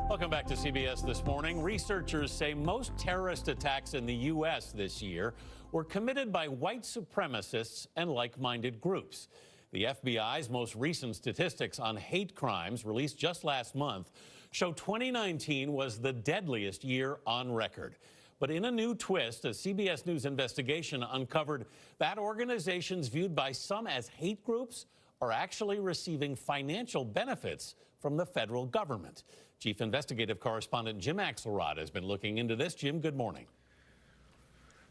Welcome back to CBS This Morning. Researchers say most terrorist attacks in the U.S. this year were committed by white supremacists and like-minded groups. The FBI's most recent statistics on hate crimes, released just last month, show 2019 was the deadliest year on record. But in a new twist, a CBS News investigation uncovered that organizations viewed by some as hate groups are actually receiving financial benefits from the federal government. Chief investigative correspondent Jim Axelrod has been looking into this. Jim, good morning.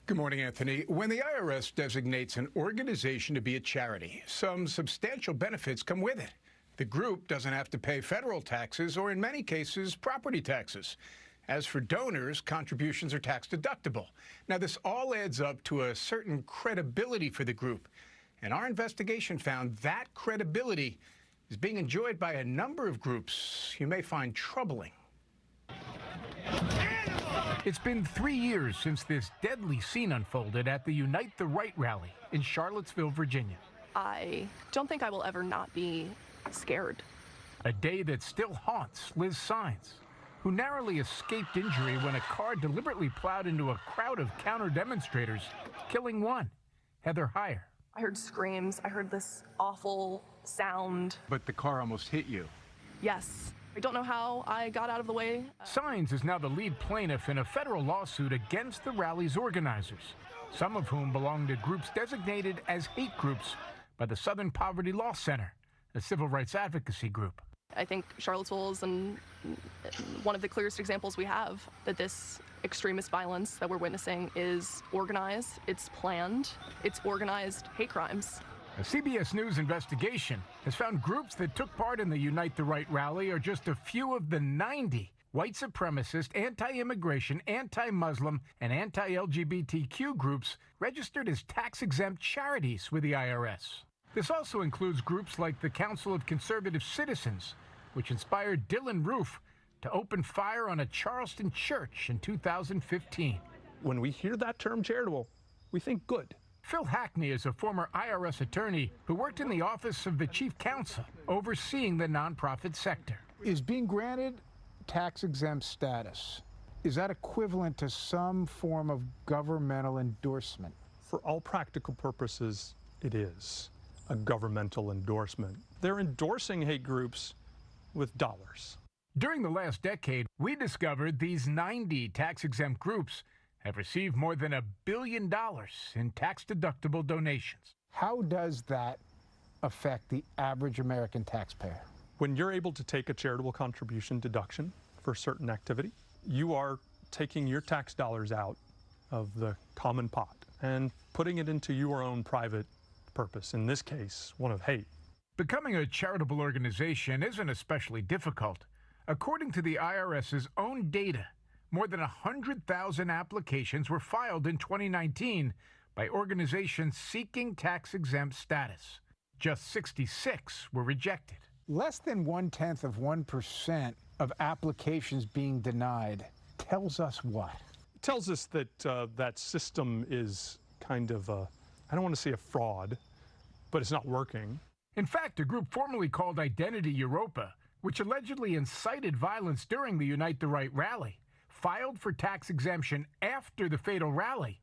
Good morning, Anthony. When the IRS designates an organization to be a charity, some substantial benefits come with it. The group doesn't have to pay federal taxes or, in many cases, property taxes. As for donors, contributions are tax deductible. Now, this all adds up to a certain credibility for the group. And our investigation found that credibility is being enjoyed by a number of groups you may find troubling. It's been 3 years since this deadly scene unfolded at the Unite the Right rally in Charlottesville, Virginia. I don't think I will ever not be scared. A day that still haunts Liz Sines, who narrowly escaped injury when a car deliberately plowed into a crowd of counter-demonstrators, killing one, Heather Heyer. I heard screams. I heard this awful sound. But the car almost hit you. Yes. I don't know how I got out of the way. Sines is now the lead plaintiff in a federal lawsuit against the rally's organizers, some of whom belong to groups designated as hate groups by the Southern Poverty Law Center, a civil rights advocacy group. I think Charlottesville is one of the clearest examples we have that this extremist violence that we're witnessing is organized, it's planned, it's organized hate crimes. A CBS News investigation has found groups that took part in the Unite the Right rally are just a few of the 90 white supremacist, anti-immigration, anti-Muslim, and anti-LGBTQ groups registered as tax-exempt charities with the IRS. This also includes groups like the Council of Conservative Citizens, which inspired Dylan Roof to open fire on a Charleston church in 2015. When we hear that term charitable, we think good. Phil Hackney is a former IRS attorney who worked in the office of the chief counsel overseeing the nonprofit sector. Is being granted tax-exempt status, is that equivalent to some form of governmental endorsement? For all practical purposes, it is a governmental endorsement. They're endorsing hate groups with dollars. During the last decade, we discovered these 90 tax-exempt groups have received more than $1 billion in tax-deductible donations. How does that affect the average American taxpayer? When you're able to take a charitable contribution deduction for a certain activity, you are taking your tax dollars out of the common pot and putting it into your own private purpose, in this case, one of hate. Becoming a charitable organization isn't especially difficult. According to the IRS's own data, more than 100,000 applications were filed in 2019 by organizations seeking tax-exempt status. Just 66 were rejected. Less than 1/10% of applications being denied tells us what? It tells us that that system is kind of I don't want to say a fraud, but it's not working. In fact, a group formerly called Identity Europa, which allegedly incited violence during the Unite the Right rally, filed for tax exemption after the fatal rally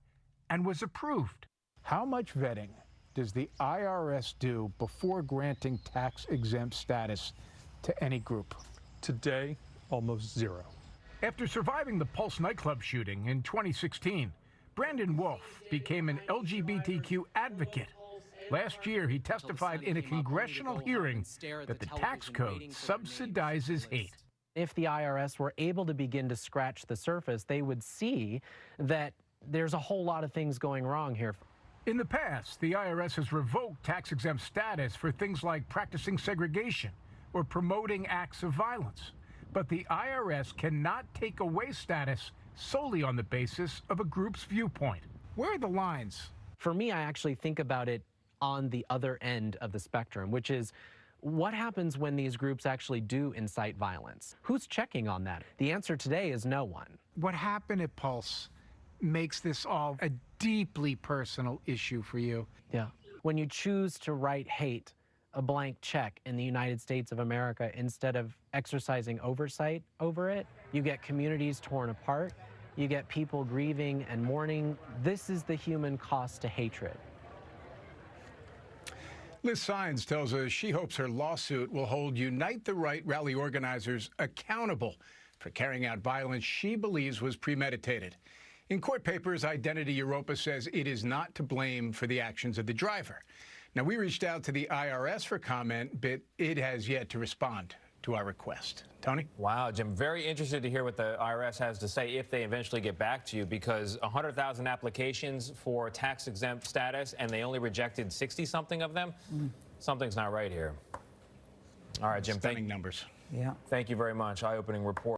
and was approved. How much vetting does the IRS do before granting tax-exempt status to any group? Today, almost zero. After surviving the Pulse nightclub shooting in 2016, Brandon Wolf became an LGBTQ advocate. Last year, he testified in a congressional hearing that the tax code subsidizes hate. If the IRS were able to begin to scratch the surface, they would see that there's a whole lot of things going wrong here. In the past, the IRS has revoked tax-exempt status for things like practicing segregation or promoting acts of violence. But the IRS cannot take away status solely on the basis of a group's viewpoint. Where are the lines? For me, I actually think about it on the other end of the spectrum, which is what happens when these groups actually do incite violence? Who's checking on that? The answer today is no one. What happened at Pulse makes this all a deeply personal issue for you. Yeah. When you choose to write hate a blank check in the United States of America instead of exercising oversight over it. You get communities torn apart. You get people grieving and mourning. This is the human cost to hatred. Liz Sines tells us she hopes her lawsuit will hold Unite the Right rally organizers accountable for carrying out violence she believes was premeditated. In court papers, Identity Europa says it is not to blame for the actions of the driver. Now, we reached out to the IRS for comment, but it has yet to respond to our request. Tony? Wow, Jim, very interested to hear what the IRS has to say if they eventually get back to you, because 100,000 applications for tax-exempt status, and they only rejected 60-something of them. Something's not right here. All right, Jim. Stunning numbers. Thank you very much. Eye-opening report.